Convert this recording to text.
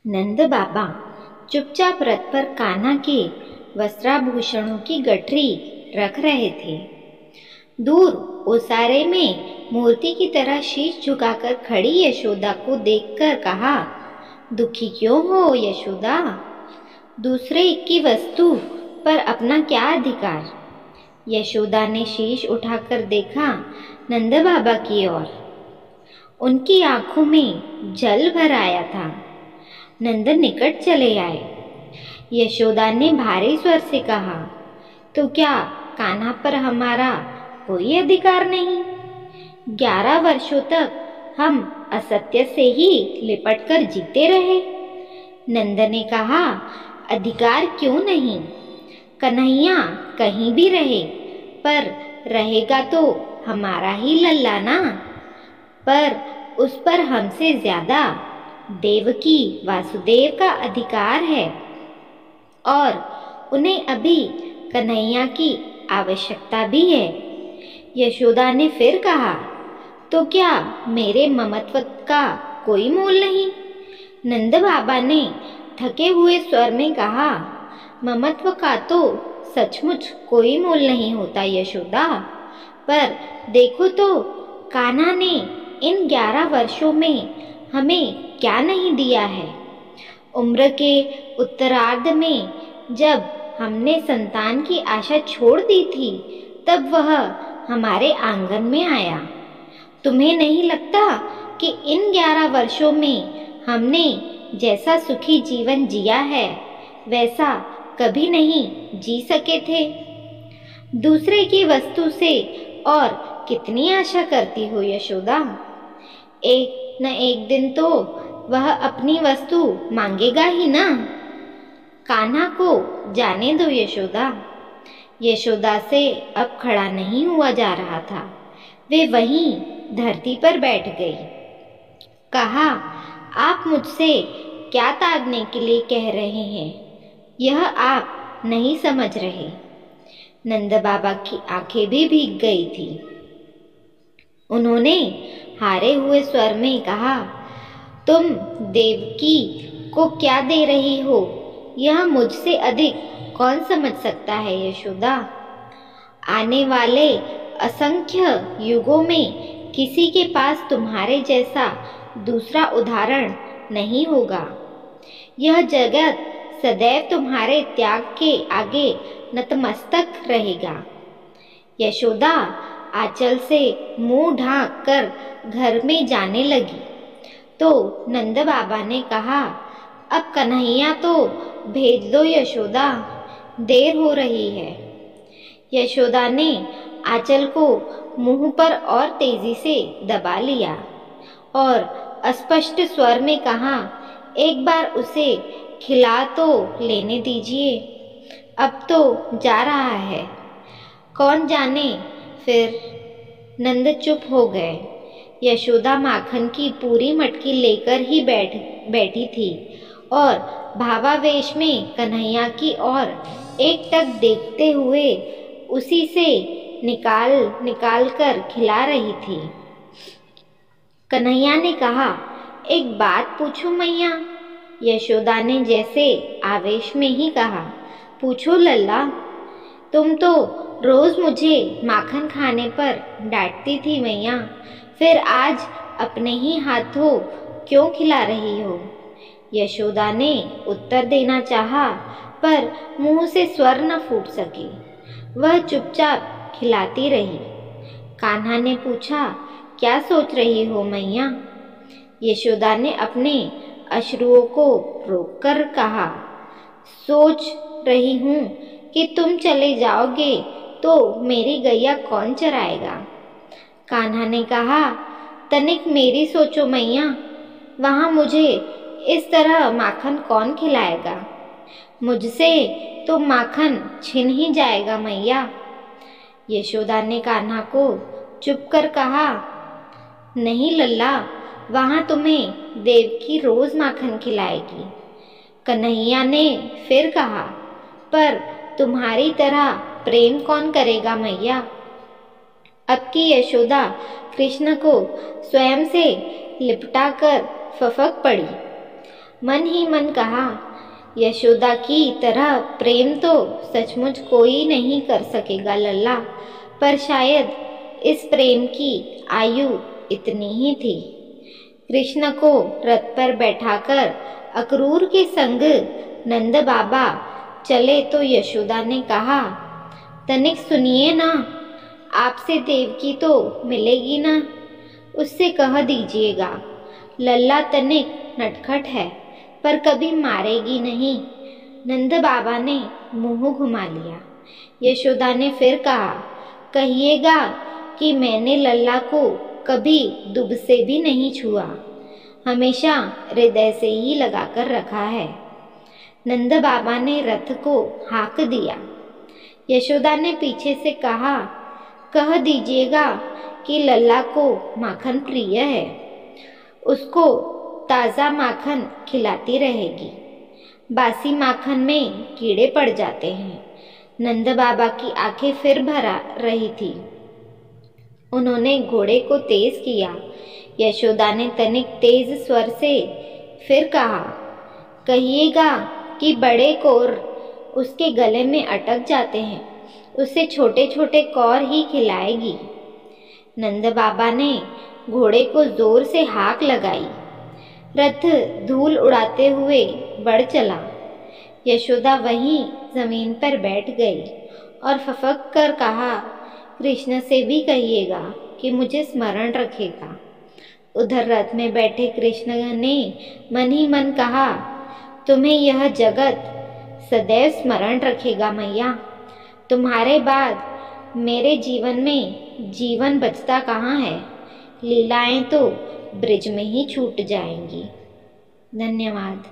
नंद बाबा चुपचाप रथ पर कान्हा के वस्त्राभूषणों की गठरी रख रहे थे। दूर ओसारे में मूर्ति की तरह शीश झुकाकर खड़ी यशोदा को देखकर कहा, दुखी क्यों हो यशोदा? दूसरे की वस्तु पर अपना क्या अधिकार? यशोदा ने शीश उठाकर देखा नंद बाबा की ओर। उनकी आंखों में जल भर आया था। नंद निकट चले आए। यशोदा ने भारी स्वर से कहा, तो क्या कान्हा पर हमारा कोई अधिकार नहीं? 11 वर्षों तक हम असत्य से ही लिपट कर जीते रहे। नंद ने कहा, अधिकार क्यों नहीं? कन्हैया कहीं भी रहे, पर रहेगा तो हमारा ही लल्ला ना। पर उस पर हमसे ज्यादा देवकी वासुदेव का अधिकार है और उन्हें अभी कन्हैया की आवश्यकता भी है। यशोदा ने फिर कहा, तो क्या मेरे ममत्व का कोई मोल नहीं? नंद बाबा ने थके हुए स्वर में कहा, ममत्व का तो सचमुच कोई मोल नहीं होता यशोदा, पर देखो तो कान्हा ने इन 11 वर्षों में हमें क्या नहीं दिया है। उम्र के उत्तरार्ध में जब हमने संतान की आशा छोड़ दी थी, तब वह हमारे आंगन में आया। तुम्हें नहीं लगता कि इन 11 वर्षों में हमने जैसा सुखी जीवन जिया है, वैसा कभी नहीं जी सके थे? दूसरे की वस्तु से और कितनी आशा करती हो यशोदा? एक न एक दिन तो वह अपनी वस्तु मांगेगा ही ना। कान्हा को जाने दो यशोदा। यशोदा से अब खड़ा नहीं हुआ जा रहा था। वे वहीं धरती पर बैठ गई। कहा, आप मुझसे क्या ताकने के लिए कह रहे हैं, यह आप नहीं समझ रहे। नंद बाबा की आंखें भी भीग गई थी। उन्होंने हारे हुए स्वर में कहा, तुम देवकी को क्या दे रही हो, यह मुझसे अधिक कौन समझ सकता है यशोदा? आने वाले असंख्य युगों में किसी के पास तुम्हारे जैसा दूसरा उदाहरण नहीं होगा। यह जगत सदैव तुम्हारे त्याग के आगे नतमस्तक रहेगा। यशोदा आंचल से मुंह ढांक कर घर में जाने लगी तो नंद बाबा ने कहा, अब कन्हैया तो भेज दो यशोदा, देर हो रही है। यशोदा ने आंचल को मुंह पर और तेजी से दबा लिया और अस्पष्ट स्वर में कहा, एक बार उसे खिला तो लेने दीजिए, अब तो जा रहा है। कौन जाने फिर। नंद चुप हो गए। यशोदा माखन की पूरी मटकी लेकर ही बैठी थी और भावावेश में कन्हैया की ओर एकटक देखते हुए उसी से निकाल कर खिला रही थी। कन्हैया ने कहा, एक बात पूछूं मैया? यशोदा ने जैसे आवेश में ही कहा, पूछो लल्ला। तुम तो रोज मुझे माखन खाने पर डांटती थी मैया, फिर आज अपने ही हाथों क्यों खिला रही हो? यशोदा ने उत्तर देना चाहा, पर मुंह से स्वर न फूट सके। वह चुपचाप खिलाती रही। कान्हा ने पूछा, क्या सोच रही हो मैया? यशोदा ने अपने अश्रुओं को रोककर कहा, सोच रही हूँ कि तुम चले जाओगे तो मेरी गैया कौन चराएगा? कान्हा ने कहा, तनिक मेरी सोचो मैया, वहाँ मुझे इस तरह माखन कौन खिलाएगा? मुझसे तो माखन छिन ही जाएगा मैया। यशोदा ने कान्हा को चुप कर कहा, नहीं लल्ला, वहाँ तुम्हें देवकी रोज माखन खिलाएगी। कन्हैया ने फिर कहा, पर तुम्हारी तरह प्रेम कौन करेगा मैया? अब की यशोदा कृष्ण को स्वयं से लिपटा कर फफक पड़ी। मन ही मन कहा, यशोदा की तरह प्रेम तो सचमुच कोई नहीं कर सकेगा लल्ला, पर शायद इस प्रेम की आयु इतनी ही थी। कृष्ण को रथ पर बैठाकर अक्रूर के संग नंद बाबा चले तो यशोदा ने कहा, तनिक सुनिए ना, आपसे देवकी तो मिलेगी ना, उससे कह दीजिएगा लल्ला तनिक नटखट है पर कभी मारेगी नहीं। नंद बाबा ने मुंह घुमा लिया। यशोदा ने फिर कहा, कहिएगा कि मैंने लल्ला को कभी दुब से भी नहीं छुआ, हमेशा हृदय से ही लगाकर रखा है। नंद बाबा ने रथ को हाँक दिया। यशोदा ने पीछे से कहा, कह दीजिएगा कि लल्ला को माखन प्रिय है, उसको ताज़ा माखन खिलाती रहेगी, बासी माखन में कीड़े पड़ जाते हैं। नंद बाबा की आंखें फिर भर रही थी। उन्होंने घोड़े को तेज किया। यशोदा ने तनिक तेज स्वर से फिर कहा, कहिएगा कि बड़े कौर उसके गले में अटक जाते हैं, उसे छोटे छोटे कौर ही खिलाएगी। नंद बाबा ने घोड़े को जोर से हाँक लगाई। रथ धूल उड़ाते हुए बढ़ चला। यशोदा वहीं जमीन पर बैठ गई और फफक कर कहा, कृष्ण से भी कहिएगा कि मुझे स्मरण रखेगा। उधर रथ में बैठे कृष्ण ने मन ही मन कहा, तुम्हें यह जगत सदैव स्मरण रखेगा मैया, तुम्हारे बाद मेरे जीवन में जीवन बचता कहाँ है, लीलाएं तो ब्रिज में ही छूट जाएंगी। धन्यवाद।